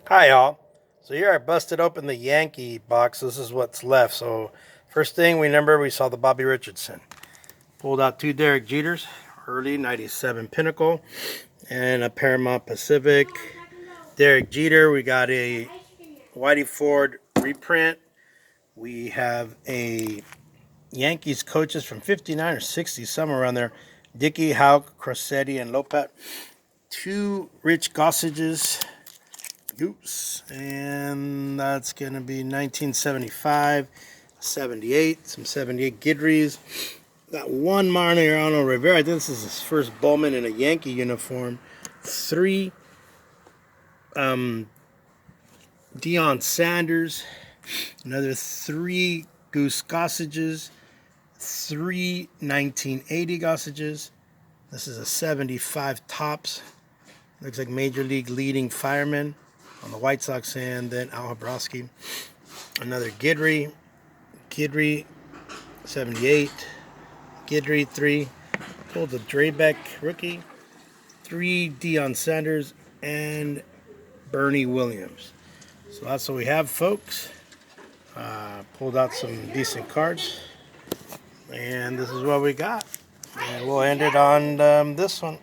Hi, y'all. So here I busted open the Yankee box. This is what's left. So first thing we saw the Bobby Richardson. Pulled out two Derek Jeters, early 97 Pinnacle, and a Paramount Pacific. Derek Jeter, we got a Whitey Ford reprint. We have a Yankees coaches from 59 or 60, somewhere around there. Dickey, Houck, Crossetti, and Lopat. Two Rich Gossages. Oops. And that's going to be 1975, 78, some 78 Guidrys. Got one Mariano Rivera. I think this is his first Bowman in a Yankee uniform. Three Deion Sanders. Another three Goose Gossages. Three 1980 Gossages. This is a 75 Tops. Looks like Major League leading fireman on the White Sox, and then Al Habrowski. Another Guidry, 78, Guidry 3, pulled the Drebeck rookie, 3 Deion Sanders, and Bernie Williams. So that's what we have, folks. Pulled out some decent cards, and this is what we got. And we'll end it on this one.